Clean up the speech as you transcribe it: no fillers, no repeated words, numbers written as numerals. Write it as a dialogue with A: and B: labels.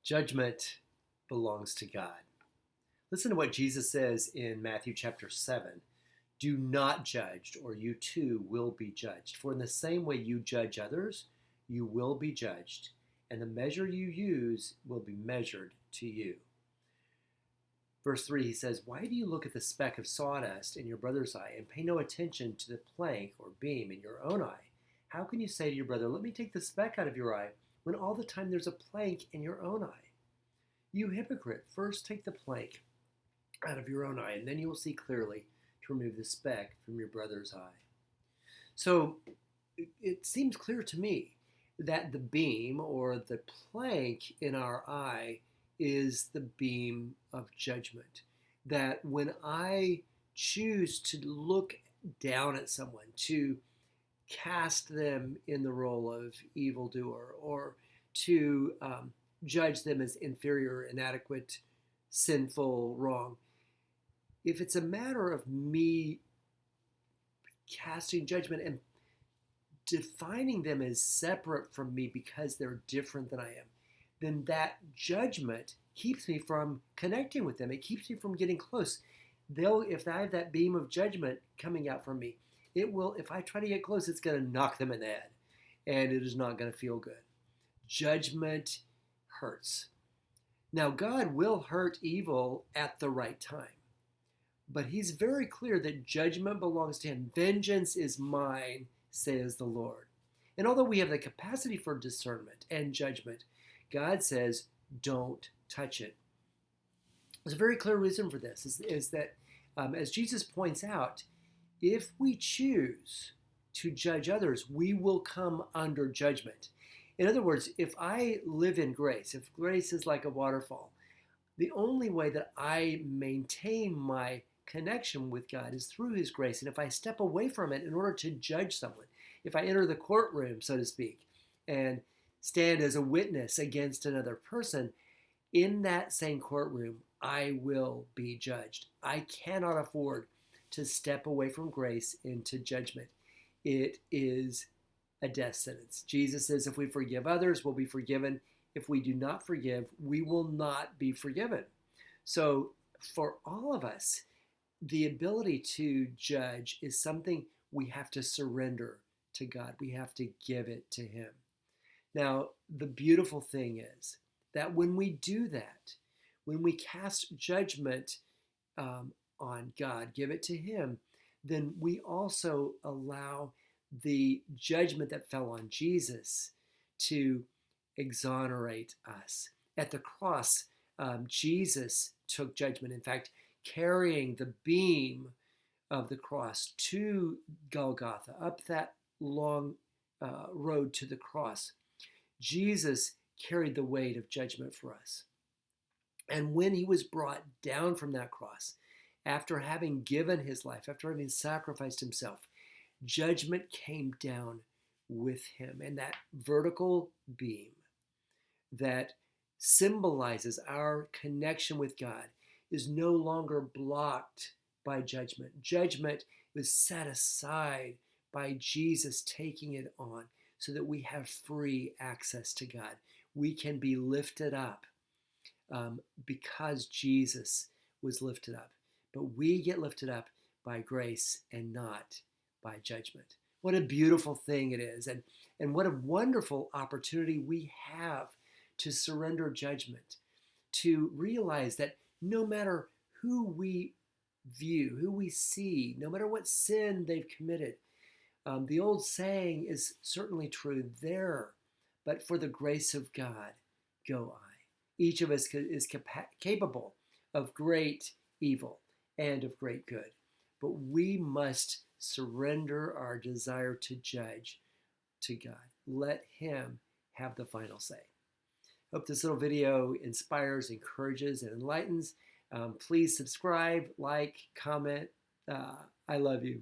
A: Judgment belongs to God. Listen to what Jesus says in Matthew chapter 7. Do not judge, or you too will be judged. For in the same way you judge others, you will be judged, and the measure you use will be measured to you. Verse 3, he says, Why do you look at the speck of sawdust in your brother's eye and pay no attention to the plank or beam in your own eye? How can you say to your brother, Let me take the speck out of your eye, when all the time there's a plank in your own eye? You hypocrite, first take the plank out of your own eye, and then you will see clearly to remove the speck from your brother's eye. So it seems clear to me that the beam or the plank in our eye is the beam of judgment. That when I choose to look down at someone, to cast them in the role of evildoer, or to judge them as inferior, inadequate, sinful, wrong, if it's a matter of me casting judgment and defining them as separate from me because they're different than I am, then that judgment keeps me from connecting with them. It keeps me from getting close. If I have that beam of judgment coming out from me, it will, if I try to get close, it's going to knock them in the head, and it is not going to feel good. Judgment hurts. Now, God will hurt evil at the right time, but he's very clear that judgment belongs to him. Vengeance is mine, says the Lord. And although we have the capacity for discernment and judgment, God says, don't touch it. There's a very clear reason for this, is that, as Jesus points out, if we choose to judge others, we will come under judgment. In other words, if I live in grace, if grace is like a waterfall, the only way that I maintain my connection with God is through his grace. And if I step away from it in order to judge someone, if I enter the courtroom, so to speak, and stand as a witness against another person, in that same courtroom, I will be judged. I cannot afford to step away from grace into judgment. It is a death sentence. Jesus says if we forgive others, we'll be forgiven. If we do not forgive, we will not be forgiven. So for all of us, the ability to judge is something we have to surrender to God. We have to give it to him. Now, the beautiful thing is that when we do that, when we cast judgment on God, give it to him, then we also allow the judgment that fell on Jesus to exonerate us. At the cross, Jesus took judgment. In fact, carrying the beam of the cross to Golgotha, up that long road to the cross, Jesus carried the weight of judgment for us. And when he was brought down from that cross, after having given his life, after having sacrificed himself, judgment came down with him. And that vertical beam that symbolizes our connection with God is no longer blocked by judgment. Judgment was set aside by Jesus taking it on so that we have free access to God. We can be lifted up because Jesus was lifted up. But we get lifted up by grace and not by judgment. What a beautiful thing it is. And what a wonderful opportunity we have to surrender judgment, to realize that no matter who we view, who we see, no matter what sin they've committed, the old saying is certainly true there, but for the grace of God, go I. Each of us is capable of great evil and of great good, but we must surrender our desire to judge to God. Let him have the final say. Hope this little video inspires, encourages, and enlightens. Please subscribe, like, comment. I love you.